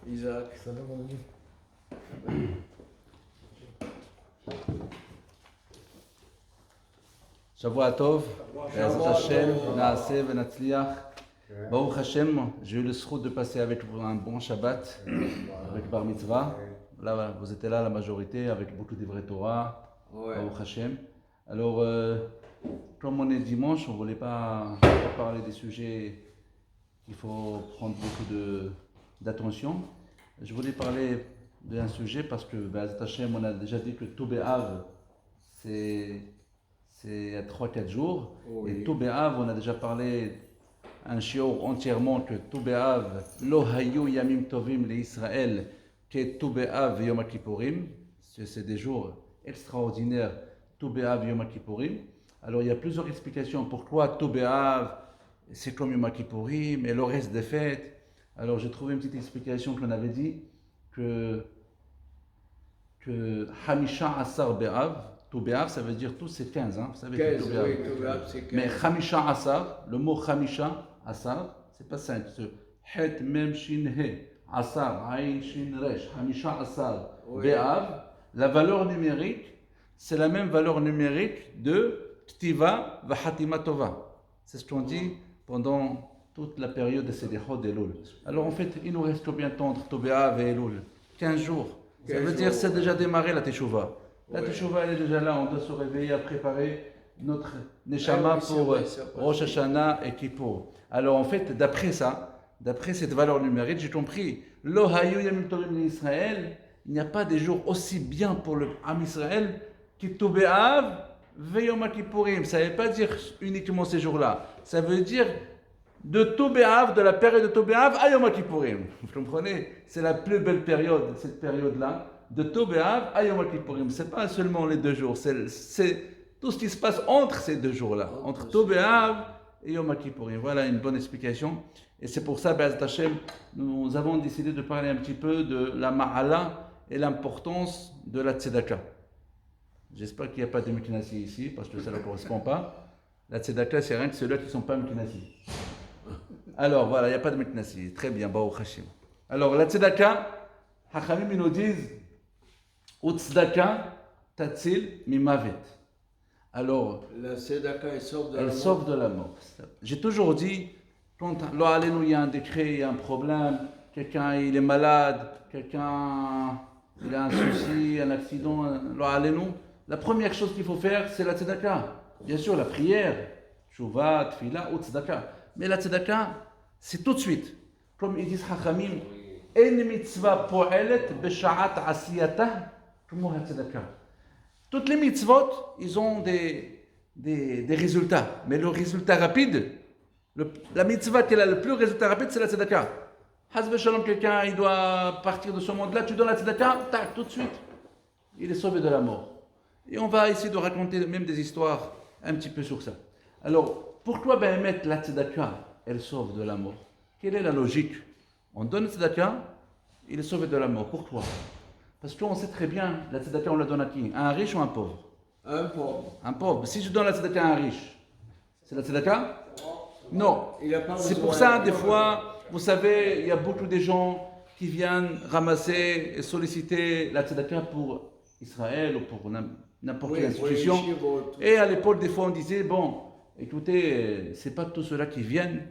Isaac. Shavua Tov, Be'ezrat Hashem, Naaseh Ve'natzliach. Baruch Hashem, j'ai eu le zchut de passer avec vous un bon Shabbat, avec Bar Mitzvah. Là, vous étiez là, la majorité, avec beaucoup de vrais Torah. Baruch Hashem. Alors, comme on est dimanche, on ne voulait pas parler des sujets qu'il faut prendre beaucoup d'attention. Je voulais parler d'un sujet parce que, Be'ezrat Hashem, on a déjà dit que Tou B'Av, c'est il y a 3-4 jours. Oui. Et Tou B'Av, on a déjà parlé un shiur entièrement que Tou B'Av, Lo Hayu Yamim Tovim l'Israël, que Tou B'Av Yom Kippourim. C'est des jours extraordinaires, Tou B'Av Yom Kippourim. Alors il y a plusieurs explications pourquoi Tou B'Av c'est comme Yom Kippourim et le reste des fêtes. Alors j'ai trouvé une petite explication qu'on avait dit que Hamisha Asar B'Av, Tou B'Av, ça veut dire tous c'est 15, hein, vous savez 15, Tou B'Av, c'est 15. Mais Hamisha Asar, le mot Hamisha Asar, c'est pas 5, c'est Het Mem Shin He, Asar, Aïn Shin Resh, Hamisha Asar, B'Av, la valeur numérique, c'est la même valeur numérique de Ktiva Vahatima Tova. C'est ce qu'on dit pendant toute la période de Sedechot d'Elul. Alors en fait, il nous reste combien de temps entre Tou B'Av et Elul? 15 jours. Ça veut dire que c'est déjà démarré la Teshuvah. La Teshuvah elle est déjà là, on doit se réveiller à préparer notre Neshama pour Rosh Hashanah et Kippour. Alors en fait, d'après ça, d'après cette valeur numérique, j'ai compris, Lo Hayu Yamim Tovim l'Israël, il n'y a pas des jours aussi bien pour le Am Israël que Tou B'Av ve Yom Kippourim. Ça ne veut pas dire uniquement ces jours-là, ça veut dire de Tou B'Av, de la période de Tou B'Av à Yom Kippourim. Vous comprenez? C'est la plus belle période, cette période-là. De Tou B'Av à Yom Kippourim. Ce n'est pas seulement les 2 jours, c'est tout ce qui se passe entre ces 2 jours-là, entre Tou B'Av et Yom Kippourim. Voilà une bonne explication. Et c'est pour ça, Be'ezrat Hashem, nous avons décidé de parler un petit peu de la Ma'ala et l'importance de la Tzedaka. J'espère qu'il n'y a pas de Meknassi ici, parce que ça ne correspond pas. La Tzedaka, c'est rien que ceux-là qui ne sont pas Meknassi. Alors voilà, il n'y a pas de Meknassi. Très bien, Baruch Hashem. Alors la Tzedaka, Hachamim nous disent Utzedaka tatzil mimavet. Alors, la Tzedaka, elle sauve de la mort. J'ai toujours dit, quand il y a un décret, il y a un problème, quelqu'un il est malade, quelqu'un il a un souci, un accident, la première chose qu'il faut faire, c'est la Tzedaka. Bien sûr, la prière, Shuvah, Tfila ou Tzedaka. Mais la Tzedaka, c'est tout de suite. Comme ils disent Hachamim, En mitzvah po'elet b'sha'at asiyatah. Toutes les mitzvot, ils ont des résultats. Mais le résultat rapide, la mitzvah qui a le plus résultat rapide, c'est la tzedaka. Hazve shalom, quelqu'un, il doit partir de ce monde-là, tu donnes la tzedaka, tac, tout de suite, il est sauvé de la mort. Et on va essayer de raconter même des histoires un petit peu sur ça. Alors, pourquoi mettre la tzedaka, elle sauve de la mort? Quelle est la logique? On donne la tzedaka, il est sauvé de la mort. Pourquoi? Parce qu'on sait très bien, la tzedaka, on la donne à qui? À un riche ou à un pauvre? Un pauvre. Un pauvre. Si je donne la tzedaka à un riche, c'est la tzedaka? Non. C'est pour ça, des fois, vous savez, il y a beaucoup de gens qui viennent ramasser et solliciter la tzedaka pour Israël ou pour n'importe quelle institution. Et à l'époque, des fois, on disait, bon, écoutez, c'est pas tous ceux-là qui viennent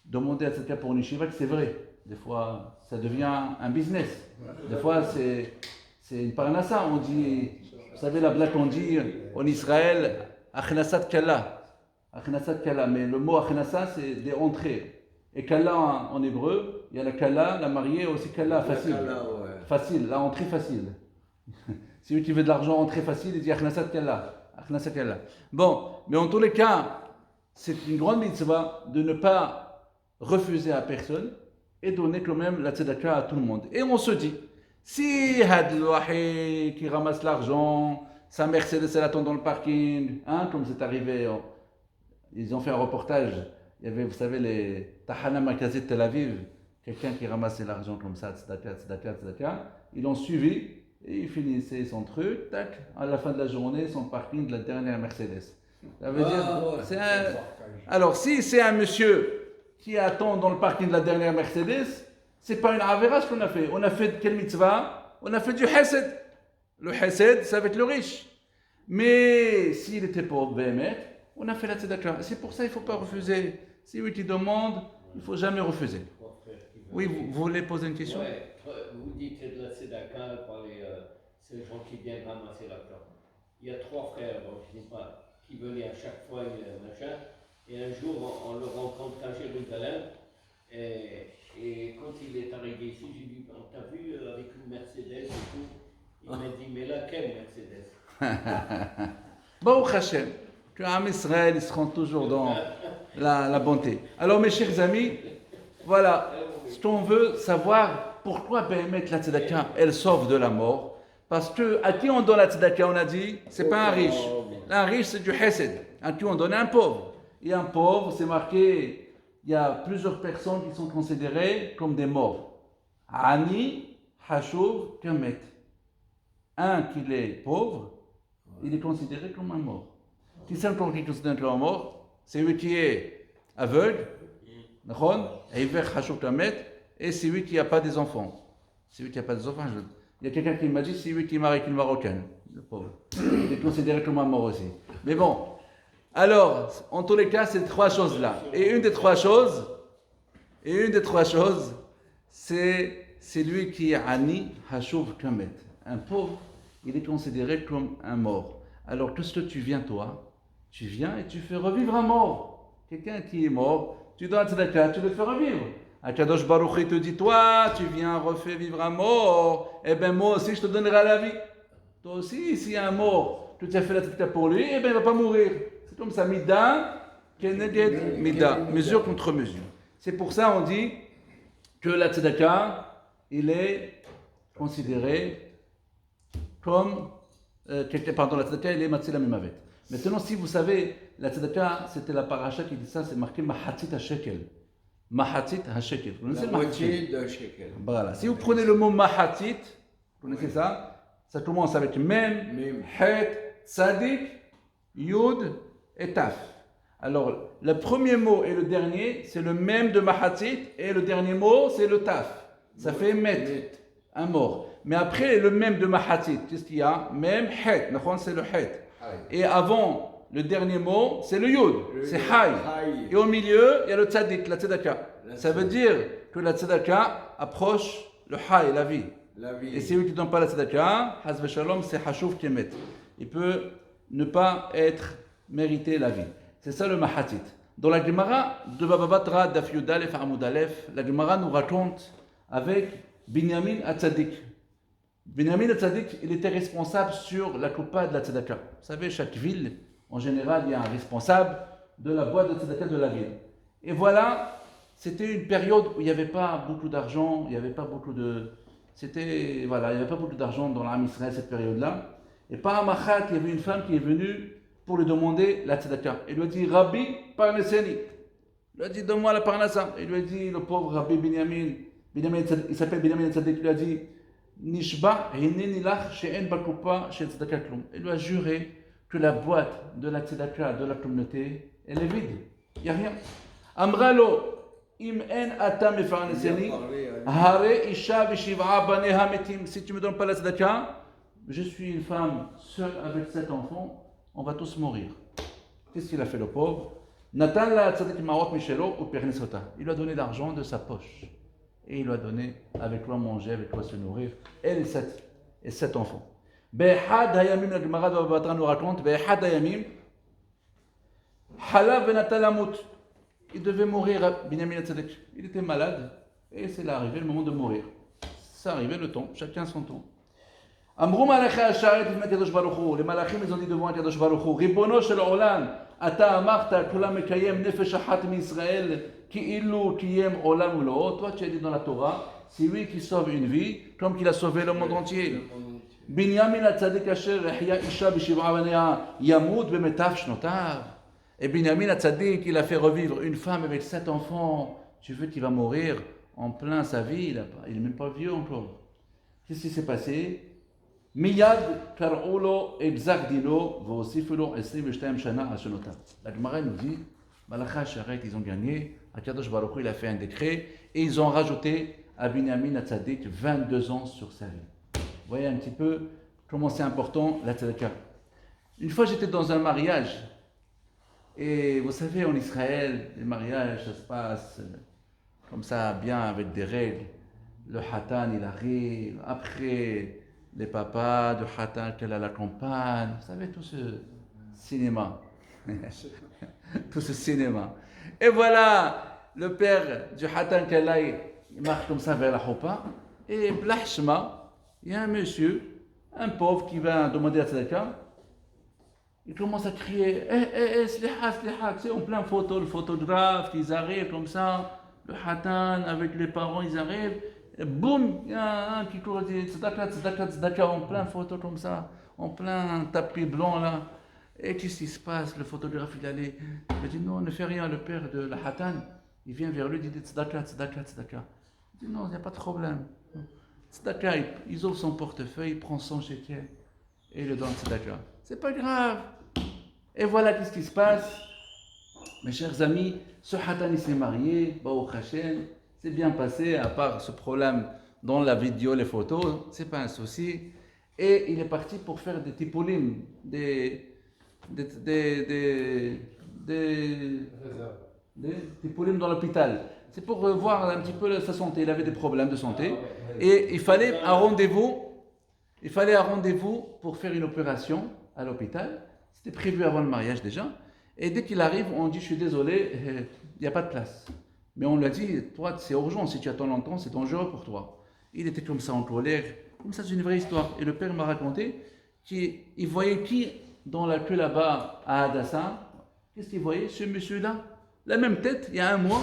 demander la tzedaka pour une yeshiva que c'est vrai. Des fois, ça devient un business. Des fois, c'est une parnassa. On dit, vous savez, la blague qu'on dit en Israël, achnasat kala. Achnasat kala. Mais le mot achnasa, c'est des entrées. Et kala en hébreu, il y a la kala, la mariée, aussi kala, facile. Kala, ouais. Facile, la entrée facile. Si tu veux de l'argent, entrée facile, il dit achnasat kala. Achnasat kala. Bon, mais en tous les cas, c'est une grande mitzvah de ne pas refuser à personne et donner quand même la tzedaka à tout le monde. Et on se dit, si Had Wahi qui ramasse l'argent, sa Mercedes elle attend dans le parking, hein, comme c'est arrivé, ils ont fait un reportage, il y avait, vous savez, les Tahana Makazit de Tel Aviv, quelqu'un qui ramassait l'argent comme ça, tzedaka, ils l'ont suivi, et il finissait son truc, tac, à la fin de la journée, son parking de la dernière Mercedes. Ça veut dire, alors si c'est un monsieur qui attend dans le parking de la dernière Mercedes, C'est pas une avera ce qu'on a fait. On a fait quelle mitzvah? On a fait du chesed. Le chesed, ça va être le riche. Mais s'il était pauvre, Béhémet, on a fait la tzedaka. C'est pour ça qu'il ne faut pas refuser. Si lui qui demande, il ne faut jamais refuser. Oui, vous voulez poser une question? Ouais, vous dites que la tzedaka par ces gens qui viennent ramasser la fleur. Il y a 3 frères, bon, je ne sais pas, qui venaient à chaque fois machin. Et un jour, on le rencontre à Jérusalem. Et quand il est arrivé ici, j'ai dit, on t'a vu avec une Mercedes et tout. Il m'a dit, mais laquelle Mercedes? Baruch Hashem, que Am Israël, ils seront toujours dans la bonté. Alors mes chers amis, voilà, ce qu'on veut savoir, pourquoi Béhémet la tzedaka, elle sauve de la mort. Parce que à qui on donne la tzedaka, on a dit, c'est pas un riche. Un riche, c'est du chesed. À qui on donne? Un pauvre. Et un pauvre, c'est marqué, il y a plusieurs personnes qui sont considérées comme des morts. Ani, Hashuv, Kamet. Un qui est pauvre, il est considéré comme un mort. Qui c'est encore qui est considéré comme un mort? C'est lui qui est aveugle, et c'est lui qui n'a pas des enfants. C'est lui qui n'a pas des enfants. Il y a quelqu'un qui m'a dit, c'est lui qui est marié avec une Marocaine, le pauvre. Il est considéré comme un mort aussi. Mais bon, alors, en tous les cas, c'est 3 choses-là. Et une des trois choses, c'est lui qui est Ani, Hashuv, Kamet. Un pauvre, il est considéré comme un mort. Alors, qu'est-ce que tu viens, toi? Tu viens et tu fais revivre un mort. Quelqu'un qui est mort, tu donnes tzedaka, tu le fais revivre. Akadosh Baruch Hu te dit, toi, tu viens refaire vivre un mort. Eh bien, moi aussi, je te donnerai la vie. Toi aussi, s'il y a un mort, que tu as fait la tzedaka pour lui, eh bien, il ne va pas mourir. C'est comme ça, mida, keneged mida, mesure contre mesure. C'est pour ça on dit que la tzedaka, il est considéré comme, la tzedaka, il est matzila mimavet. Maintenant, si vous savez, la tzedaka, c'était la paracha qui dit ça, c'est marqué mahatzit hashekel. Mahatzit hashekel. Vous connaissez La mahatzit? moitié d'un shekel. Voilà. Si vous prenez le mot mahatzit, vous connaissez ça? Ça commence avec mem, het, tzadik, yud et taf. Alors, le premier mot et le dernier, c'est le même de mahatzit, et le dernier mot, c'est le taf. Ça fait met, un mort. Mais après, le même de mahatzit, qu'est-ce qu'il y a? Mem, het, c'est le het. Et avant le dernier mot, c'est le yud, c'est hay. Et au milieu, il y a le tzadik, la tzedaka. Ça veut dire que la tzedaka approche le hay, la vie. Et celui qui ne donne pas la tzedaka, hazve shalom, c'est hashuv kemet. Il peut ne pas être mérité la vie. C'est ça le mahatit. Dans la Gemara de Baba Batra, Daf Yud Alef, Amud Alef, la Gemara nous raconte avec Binyamin Hatzadik. Binyamin Hatzadik, il était responsable sur la coupa de la tzedaka. Vous savez, chaque ville, en général, il y a un responsable de la boîte de tzedaka de la ville. Et voilà, c'était une période où il n'y avait pas beaucoup d'argent, il n'y avait pas beaucoup de... il n'y avait pas beaucoup d'argent dans l'Am Israël cette période-là. Et par un machat, il y avait une femme qui est venue pour lui demander la tzedaka. Il lui a dit, Rabbi, parnassani. Il lui a dit, donne-moi la parnassa. Il lui a dit, le pauvre Rabbi Binyamin, il s'appelle Binyamin Tzadik, il lui a dit, Nishba, hineni lach, she'en bakupa, she'en tzedaka klum. Il lui a juré que la boîte de la tzedaka de la communauté, elle est vide. Il n'y a rien. Amralo, im en ata mefarnesani, hare isha v'shiv'a baneha metim. Si tu ne me donnes pas la tzedaka, je suis une femme seule avec 7 enfants, on va tous mourir. Qu'est-ce qu'il a fait le pauvre? Nathan la tzadik ma'ot michelo ou pernisota. Il lui a donné l'argent de sa poche. Et il lui a donné avec quoi manger, avec quoi se nourrir. Et les 7 enfants. Behad hayamim, la Gemara de Baba Batra nous raconte, Behad hayamim, halav venatan lamut. Il devait mourir, Binyamin Tzadik. Il était malade. Et c'est arrivé le moment de mourir. C'est arrivé le temps, chacun son temps. אמרו מלאכי השרת לפני הקדוש ברוך הוא, למלאכים ils ont dit devant הקדוש ברוך הוא, ריבונו של עולם, אתה אמרת, כולם מקיים נפש אחת מישראל, כאילו קיים עולם ולא. Toi tu as dit dans la Torah, c'est lui qui sauve une vie, comme qu'il a sauvé le monde entier. בנימין הצדיק אשר החיה אישה בשבעה בניה, ימות במיטב שנותיו. Et Binyamin Hatzadik, il a fait revivre une femme avec 7 enfants. Tu veux qu'il va mourir en plein sa vie, il n'est même pas vieux encore. Qu'est-ce qui s'est passé? Miyad kar'ulo egzak dino v'osifulo 22 shana al shenotav. La Gemara nous dit, Malacha Sharet, ils ont gagné, Akadosh Baruch Hu, il a fait un décret, et ils ont rajouté à Binyamin Hatzadik 22 ans sur sa vie. Vous voyez un petit peu comment c'est important la tzedaka. Une fois j'étais dans un mariage, et vous savez en Israël, les mariages ça se passe comme ça bien avec des règles. Le Hatan il arrive, après les papas de Hatan qu'elle a la campagne, vous savez tout ce cinéma. Tout ce cinéma. Et voilà, le père du Hatan Kalai, il marche comme ça vers la Choupa, et Blachma, il y a un monsieur, un pauvre qui va demander la tzedaka, il commence à crier, sliha, sliha, tu sais, en plein photo, le photographe, ils arrivent comme ça, le Hatan avec les parents, ils arrivent, et boum, il y a un qui court et dit, tzedaka, tzedaka, tzedaka, en plein photo comme ça, en plein tapis blanc là. Et qu'est-ce qui se passe? Le photographe, il allait. Il dit non, ne fais rien. Le père de la Hatan, il vient vers lui, il dit tzedaka, tzedaka, tzedaka. Il dit non, il n'y a pas de problème. Tzedaka, il ouvre son portefeuille, il prend son shekel et il le donne tzedaka. C'est pas grave. Et voilà qu'est-ce qui se passe. Mes chers amis, ce Hatan, il s'est marié, Baruch Hashem, c'est bien passé, à part ce problème dans la vidéo, les photos, c'est pas un souci. Et il est parti pour faire des tipolim, des tipolim dans l'hôpital. C'est pour voir un petit peu sa santé. Il avait des problèmes de santé. Et il fallait un rendez-vous. Il fallait un rendez-vous pour faire une opération à l'hôpital. C'était prévu avant le mariage déjà. Et dès qu'il arrive, on dit, je suis désolé, il n'y a pas de place. Mais on lui a dit, toi, c'est urgent. Si tu attends longtemps, c'est dangereux pour toi. Il était comme ça en colère. Comme ça, c'est une vraie histoire. Et le père m'a raconté qu'il voyait qui dans la queue là-bas à Hadassa. Qu'est-ce qu'il voyait? Ce monsieur-là, la même tête, il y a un mois,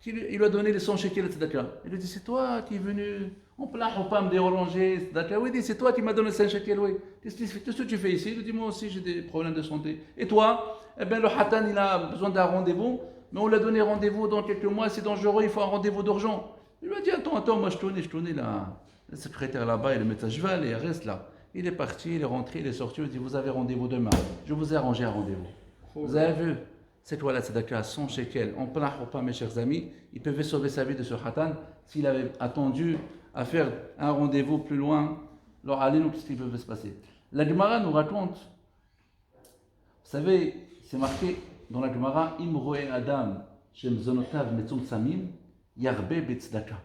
il lui a donné les 100 shekels de tzedaka. Il lui a dit, c'est toi qui es venu en plein Houpam déranger tzedaka. Oui, il dit, c'est toi qui m'as donné 5 shekels. Oui. Qu'est-ce que tu fais ici? Il lui dit, moi aussi j'ai des problèmes de santé. Et toi? Eh bien, le Hatan, il a besoin d'un rendez-vous, mais on l'a donné rendez-vous dans quelques mois, c'est dangereux, il faut un rendez-vous d'urgence. Il lui a dit, attends, moi je connais là. Le secrétaire là-bas et le médecin, je vais aller, reste là. Il est parti, il est rentré, il est sorti, il dit, vous avez rendez-vous demain. Je vous ai arrangé un rendez-vous. Vous avez vu, c'est toi la tzedaka, 100 shekels, en plein repas, mes chers amis, il pouvait sauver sa vie de ce Hatan s'il avait attendu à faire un rendez-vous plus loin. Alors, allez-nous, qu'est-ce qui pouvait se passer? La Gemara nous raconte, vous savez, c'est marqué dans la Gemara, Imroe Adam, Shem Zonotav Metzum Samim, Yarbe Betzedaka.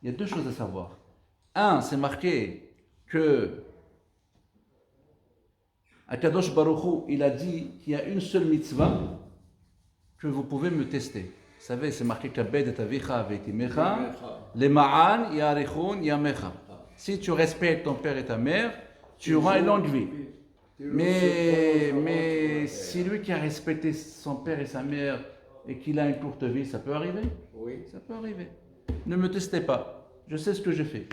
Il y a deux choses à savoir. Un, c'est marqué que Akadosh Baruch Hu, il a dit qu'il y a une seule mitzvah que vous pouvez me tester. Vous savez, c'est marqué Kabed et Avicha ve'itimecha, le ma'an yarichun yamecha. Si tu respectes ton père et ta mère, tu auras une longue vie. Mais si lui qui a respecté son père et sa mère et qu'il a une courte vie, ça peut arriver? Oui. Ça peut arriver. Ne me testez pas. Je sais ce que je fais.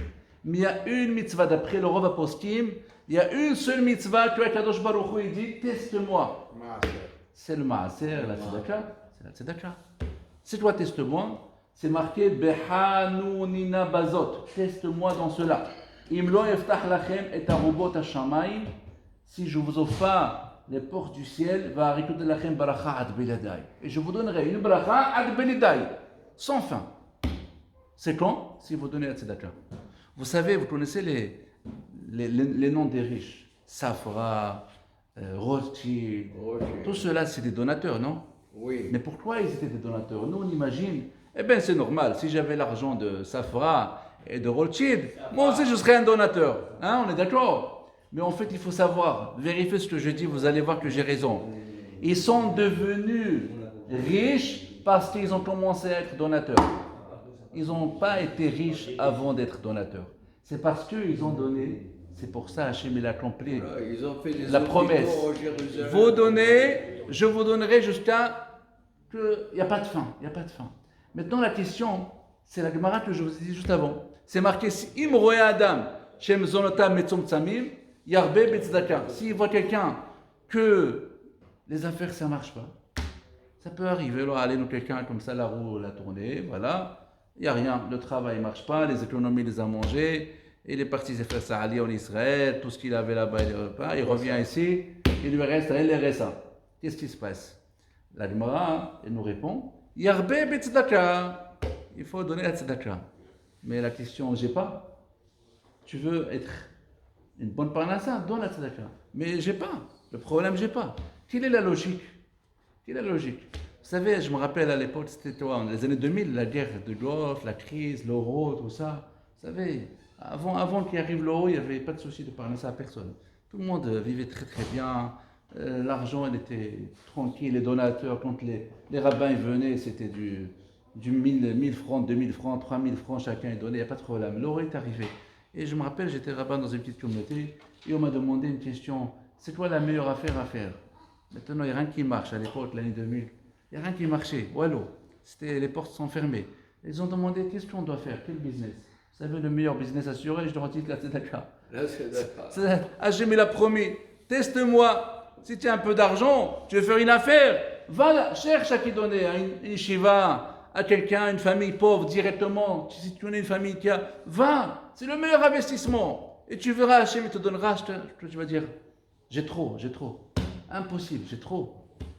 Mais il y a une mitzvah, d'après le Rav Aposkim, il y a une seule mitzvah que Akadosh Baruch Hu dit, teste-moi. C'est le maaser, la tzedaka. C'est la tzedaka. C'est toi, teste-moi. C'est marqué Behanunina bazot. Teste-moi dans cela. Imlo yeftach lachem et arubot hashamayim. Si je vous offre pas les portes du ciel, va arikude lachem baracha ad beledai. Et je vous donnerai une baracha ad beledai. Sans fin. C'est quand? Si vous donnez la tzedaka. Vous savez, vous connaissez les noms des riches. Safra, Rothschild. Tout cela, c'est des donateurs, non? Oui. Mais pourquoi ils étaient des donateurs? Nous, on imagine, eh bien, c'est normal. Si j'avais l'argent de Safra et de Rothschild, moi aussi, je serais un donateur. Hein, on est d'accord? Mais en fait, il faut savoir, vérifiez ce que je dis, vous allez voir que j'ai raison. Ils sont devenus riches parce qu'ils ont commencé à être donateurs. Ils n'ont pas été riches avant d'être donateurs. C'est parce qu'ils ont donné. C'est pour ça Hachem il a accompli Ils ont fait des la promesse. Vous donnez, je vous donnerai jusqu'à qu'il n'y a pas de fin. Il n'y a pas de fin. Maintenant la question, c'est la Gemara que je vous ai dit juste avant. C'est marqué si Imroe Adam Shem Zonotam Metzum Tsamim Yarbe Betzedaka. S'il voit quelqu'un que les affaires ça ne marche pas, ça peut arriver. Alors allez nous quelqu'un comme ça la roue l'a tournée, voilà. Il n'y a rien, le travail ne marche pas, les économies les a mangées, il est parti se faire ça en Israël, tout ce qu'il avait là-bas, il revient ici, il lui reste à LRSA. Qu'est-ce qui se passe? La Gemara, elle nous répond, Yarbe Betzedaka, il faut donner la tzedaka. Mais la question, j'ai pas. Tu veux être une bonne parnassa, donne la tzedaka. Mais j'ai pas. Le problème, j'ai pas. Quelle est la logique? Quelle est la logique? Vous savez, je me rappelle à l'époque, c'était toi, les années 2000, la guerre de Golfe, la crise, l'euro, tout ça. Vous savez, avant qu'il arrive l'euro, il n'y avait pas de souci de parnassa à personne. Tout le monde vivait très très bien. L'argent, il était tranquille. Les donateurs, quand les rabbins ils venaient, c'était du 1000 francs, 2000 francs, 3000 francs, chacun est donné, il n'y a pas de problème. L'euro est arrivé. Et je me rappelle, j'étais rabbin dans une petite communauté et on m'a demandé une question, c'est quoi la meilleure affaire à faire? Maintenant, il n'y a rien qui marche. À l'époque, l'année 2000, il n'y a rien qui marchait. Wallo, les portes sont fermées. Ils ont demandé, qu'est-ce qu'on doit faire? Quel business? Vous savez, le meilleur business assuré, je leur dis la tzedaka. Là, c'est d'accord. Hachem, il a promis, teste-moi. Si tu as un peu d'argent, tu veux faire une affaire, va, cherche à qui donner, à une yeshiva, à quelqu'un, une famille pauvre directement. Si tu connais une famille qui a, va, c'est le meilleur investissement. Et tu verras, Hachem, il te donnera, tu vas dire, j'ai trop. Impossible, j'ai trop.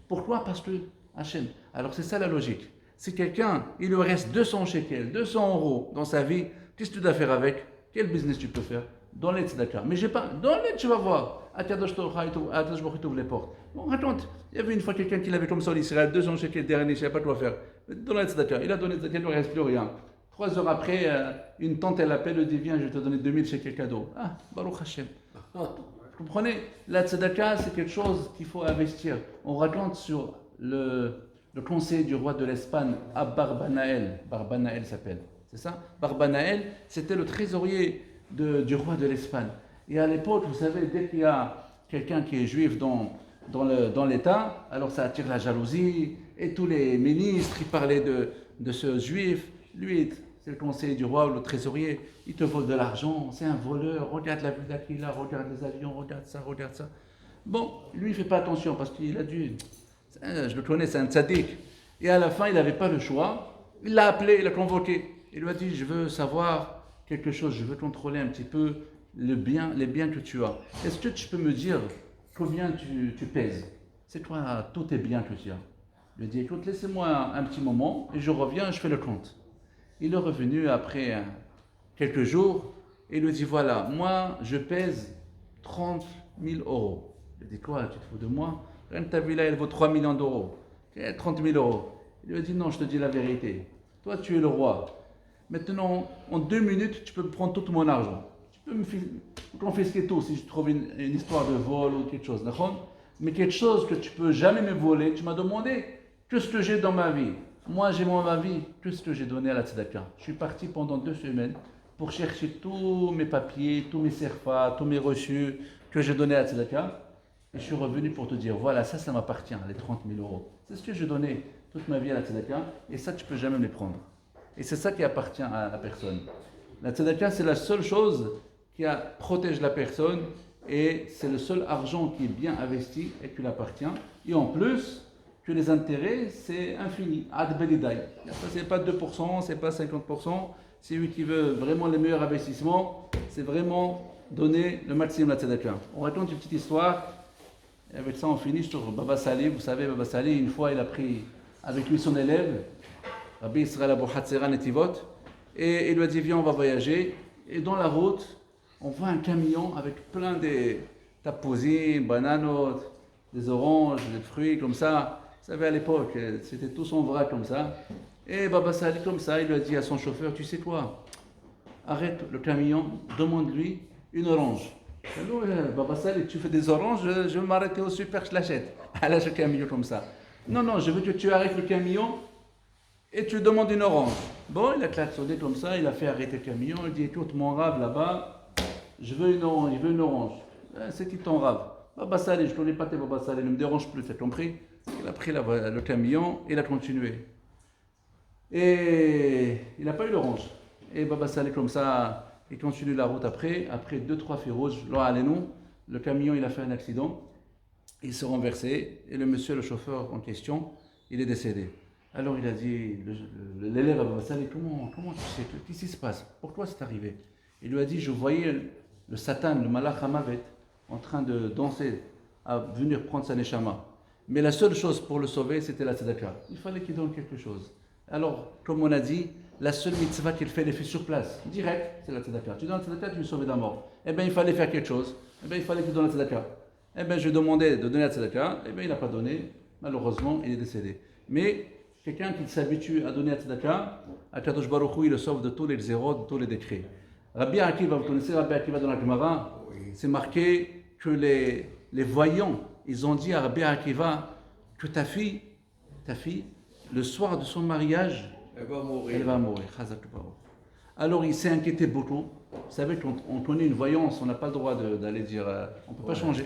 Pourquoi? Parce que Hachem. Alors c'est ça la logique. Si quelqu'un, il lui reste 200 shekels, 200 euros dans sa vie, qu'est-ce que tu dois faire avec? Quel business tu peux faire? Dans les tzedaka. Mais j'ai pas. Dans les, tu vas voir. Akadosh Baruch t'ouvre les portes. Bon, raconte. Il y avait une fois quelqu'un qui l'avait comme ça en Israël, 200 shekels dernier, je ne savais pas quoi faire. Dans les tzedaka. Il a donné tzedaka, il ne lui reste plus rien. 3 heures après, une tante, elle appelle, elle dit viens, je vais te donner 2000 shekels cadeau. Ah, Baruch Hashem. Vous comprenez? La tzedaka, c'est quelque chose qu'il faut investir. On raconte sur le conseil du roi de l'Espagne à Barbanaël. Barbanaël s'appelle. C'est ça? Barbanaël, c'était le trésorier du roi de l'Espagne. Et à l'époque, vous savez, dès qu'il y a quelqu'un qui est juif dans l'État, alors ça attire la jalousie, et tous les ministres, ils parlaient de ce juif. Lui, c'est le conseiller du roi ou le trésorier, il te vole de l'argent, c'est un voleur, regarde la villa qu'il a, regarde les avions, regarde ça. Bon, lui, il ne fait pas attention, parce qu'il a dû, je le connais, c'est un tzaddik. Et à la fin, il n'avait pas le choix, il l'a appelé, il l'a convoqué. Il lui a dit, je veux savoir quelque chose, je veux contrôler un petit peu les biens que tu as. Est-ce que tu peux me dire combien tu pèses? C'est quoi tous tes biens que tu as? Il lui a dit, écoute, laissez-moi un petit moment et je reviens, je fais le compte. Il est revenu après quelques jours et il lui dit, voilà, moi je pèse 30 000 euros. Il lui a dit, quoi, tu te fous de moi? Rien que ta villa, elle vaut 3 millions d'euros. 30 000 euros. Il lui a dit, non, je te dis la vérité. Toi, tu es le roi. Maintenant, en 2 minutes, tu peux me prendre tout mon argent. Tu peux me confisquer tout si je trouve une histoire de vol ou quelque chose. D'accord? Mais quelque chose que tu peux jamais me voler, tu m'as demandé qu'est-ce que j'ai dans ma vie. Moi, j'ai dans ma vie qu'est-ce que j'ai donné à la tzedaka. Je suis parti pendant 2 semaines pour chercher tous mes papiers, tous mes serfas, tous mes reçus que j'ai donnés à la tzedaka. Et je suis revenu pour te dire, voilà, ça m'appartient, les 30 000 euros. C'est ce que j'ai donné toute ma vie à la tzedaka, et ça, tu peux jamais me les prendre. Et c'est ça qui appartient à la personne. La tzedaka, c'est la seule chose qui protège la personne et c'est le seul argent qui est bien investi et qui lui appartient. Et en plus, que les intérêts, c'est infini. Ad belidai. Ça, c'est pas 2%, c'est pas 50%. C'est lui qui veut vraiment les meilleurs investissements. C'est vraiment donner le maximum à la tzedaka. On raconte une petite histoire. Et avec ça, on finit sur Baba Salih. Vous savez, Baba Salih, une fois, il a pris avec lui son élève, Rabbi Israël Abou Hatzera Netivot, et il lui a dit, viens, on va voyager. Et dans la route, on voit un camion avec plein de tapousines, bananes, des oranges, des fruits comme ça. Vous savez, à l'époque, c'était tous en vrac comme ça. Et Baba Salih, comme ça, il lui a dit à son chauffeur, tu sais quoi? Arrête le camion, demande-lui une orange. Alors, Baba Salih, tu fais des oranges, je vais m'arrêter au super, je l'achète. À l'âge camion comme ça. Non, je veux que tu arrêtes le camion et tu demandes une orange. Bon, il a klaxonné comme ça, il a fait arrêter le camion, il dit, écoute, mon rave là-bas, je veux une orange. C'est qui ton rave? Baba Salih, je ne connais pas tes Baba Salih, ne me dérange plus, t'as compris? Il a pris le camion et il a continué. Et il n'a pas eu l'orange. Et Baba Salih comme ça, il continue la route après 2-3 feux rouges, le camion il a fait un accident, il s'est renversé et le monsieur, le chauffeur en question, il est décédé. Alors il a dit, l'élève à Baba Salih, comment tu sais, qu'est-ce qui se passe? Pourquoi c'est arrivé? Il lui a dit, je voyais le Satan, le Malach HaMavet, en train de danser, à venir prendre sa neshama. Mais la seule chose pour le sauver, c'était la tzedaka. Il fallait qu'il donne quelque chose. Alors, comme on a dit, la seule mitzvah qu'il fait, elle est fait sur place, direct, c'est la tzedaka. Tu donnes la tzedaka, tu es sauvé de la mort. Eh bien, il fallait faire quelque chose. Eh bien, il fallait qu'il donne la tzedaka. Eh bien, je demandais de donner la tzedaka. Eh bien, il n'a pas donné. Malheureusement, il est décédé. Mais quelqu'un qui s'habitue à donner la tzedaka, Akadosh Baruch Hu, il le sauve de tous les zéros, de tous les décrets. Rabbi Akiva, vous connaissez Rabbi Akiva dans la Gemara? C'est marqué que les voyants, ils ont dit à Rabbi Akiva que ta fille, le soir de son mariage, Elle va mourir. elle va mourir. Alors il s'est inquiété beaucoup. Vous savez, quand on connaît une voyance, on n'a pas le droit d'aller dire, on ne peut pas changer.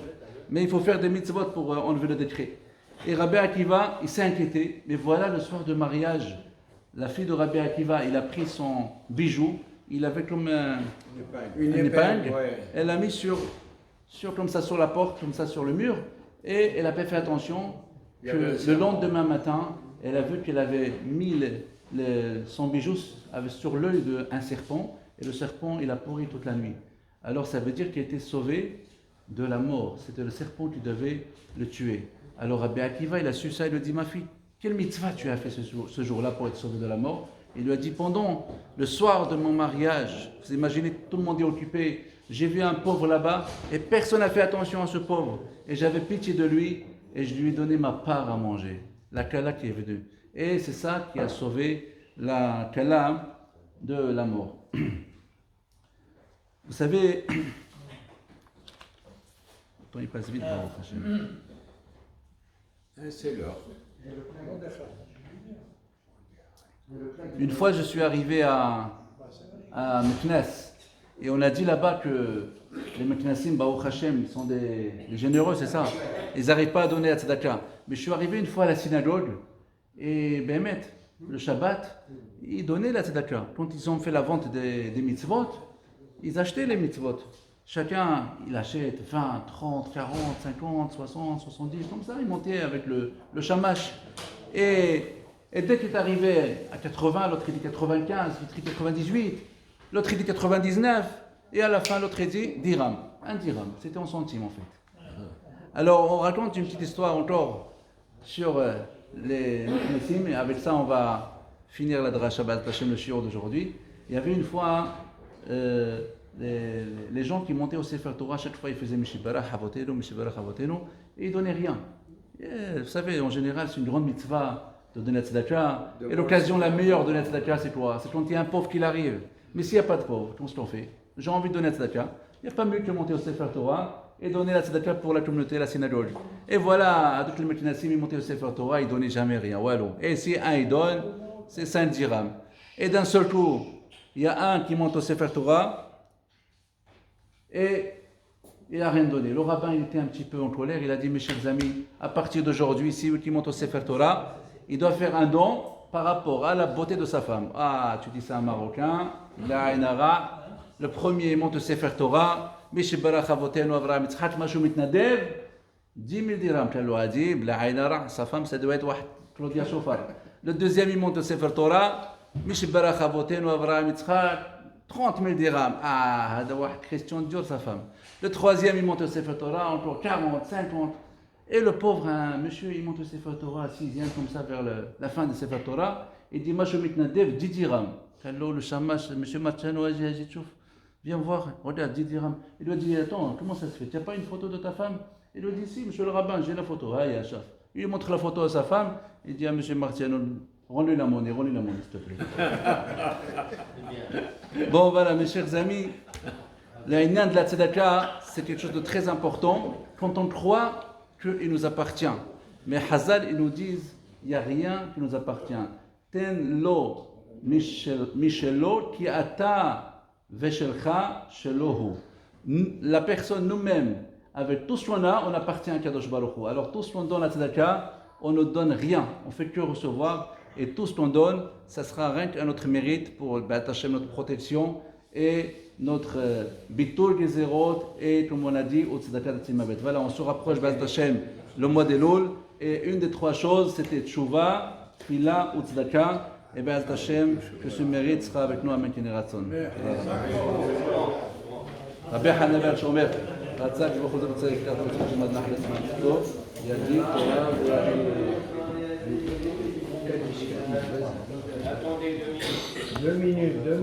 Mais il faut faire des mitzvot pour enlever le décret. Et Rabbi Akiva, il s'est inquiété. Mais voilà, le soir de mariage, la fille de Rabbi Akiva, il a pris son bijou. Il avait comme une épingle. Ouais. Elle l'a mis sur comme ça sur la porte, comme ça sur le mur. Et elle n'a pas fait attention que le lendemain matin, elle a vu qu'elle avait mis son bijou sur l'œil d'un serpent. Et le serpent, il a pourri toute la nuit. Alors ça veut dire qu'elle était sauvée de la mort. C'était le serpent qui devait le tuer. Alors Rabbi Akiva, il a su ça, il lui dit, ma fille, quelle mitzvah tu as fait ce jour-là pour être sauvée de la mort? Il lui a dit, pendant le soir de mon mariage, vous imaginez, tout le monde est occupé, j'ai vu un pauvre là-bas et personne n'a fait attention à ce pauvre. Et j'avais pitié de lui et je lui ai donné ma part à manger, la kala qui est venue. Et c'est ça qui a sauvé la kala de la mort. Vous savez, le temps il passe vite, Baruch Hashem. C'est l'heure. Une fois, je suis arrivé à Meknes et on a dit là-bas que les Meknessim, Baruch Hashem, sont des généreux, c'est ça. Ils n'arrivent pas à donner la tzedaka. Mais je suis arrivé une fois à la synagogue et Bémet, le Shabbat, ils donnaient la tzedaka. Quand ils ont fait la vente des mitzvot, ils achetaient les mitzvot. Chacun, il achète 20, 30, 40, 50, 60, 70, comme ça, ils montaient avec le shamash. Et dès qu'il est arrivé à 80, l'autre il dit 95, l'autre il dit 98, l'autre il dit 99, et à la fin l'autre il dit dirham. Un dirham, c'était en centimes en fait. Alors on raconte une petite histoire encore sur les Nessim, et avec ça on va finir la dracha B'ezrat Hashem, le shiur d'aujourd'hui. Il y avait une fois les gens qui montaient au Sefer Torah, chaque fois ils faisaient Mishibarach Avotenu, Mishibarach Avotenu, et ils donnaient rien. Et, vous savez, en général c'est une grande mitzvah de donner la tzedaka. Et l'occasion la meilleure de donner la tzedaka, c'est quoi? C'est quand il y a un pauvre qui arrive. Mais s'il n'y a pas de pauvre, qu'est-ce qu'on fait? J'ai envie de donner la tzedaka. Il n'y a pas mieux que monter au Sefer Torah et donner la tzedaka pour la communauté, la synagogue. Et voilà, à tous les Meknessim, ils montaient au Sefer Torah, ils ne donnaient jamais rien. Voilà. Et si un il donne, c'est 5 dirhams. Et d'un seul coup, il y a un qui monte au Sefer Torah et il n'a rien donné. Le rabbin il était un petit peu en colère, il a dit, mes chers amis, à partir d'aujourd'hui, si qui monte au Sefer Torah, il doit faire un don par rapport à la beauté de sa femme. Ah, tu dis ça à un Marocain, la Inara, le premier monte au Sefer Torah, Mishibarach Avotenu Avraham Yitzhak, Mashu Mitnadev, 10 000 dirhams, qu'elle lui a dit, la Inara, sa femme, ça doit être Claudia Chauffard. Le deuxième, il monte au Sefer Torah, Mishibarach Avotenu Avraham Yitzhak, 30 000 dirhams. Ah, Christian Dior, sa femme. Le troisième, il monte au Sefer Torah, encore 40, 50. Et le pauvre monsieur, il monte au Sefer Torah, sixième, comme ça, vers la fin de Sefer Torah. Il dit, Mashu Mitnadev, 10 dirhams. Alors le shamash, monsieur Martiano, viens voir, regarde, 10 dirhams. Il lui dit, attends, comment ça se fait? Tu n'as pas une photo de ta femme? Il lui dit, si, monsieur le rabbin, j'ai la photo. Ah, Yachaf. Il lui montre la photo à sa femme. Il dit à monsieur Martiano, rends-lui la monnaie, s'il te plaît. Bon, voilà, mes chers amis, l'inyan de la tzedaka, c'est quelque chose de très important quand on croit qu'il nous appartient. Mais Hazal, ils nous disent, il n'y a rien qui nous appartient. Ten lo mishelo ki ata veshelcha shelohu. La personne, nous-mêmes, avec tout ce qu'on a, on appartient à Kadosh Baruch Hu. Alors tout ce qu'on donne à tzedaka, on ne donne rien, on ne fait que recevoir. Et tout ce qu'on donne, ça sera rien qu'à notre mérite pour B'ezrat Hashem, notre protection et notre bitul gezerot et comme on a dit, au tzedaka de Tzimabet. Voilà, on se rapproche B'ezrat Hashem le mois d'Elul et une des trois choses c'était Tchouva, Tfila ou tzedaka. Et B'ezrat Hashem, que ce mérite sera avec nous à Menkineratson. Rabbi Hanaver Shomer, Ratzak, je vous remercie de cette carte de ce matin. Il y a dit, demander 2 minutes. 2 minutes, 2 minutes.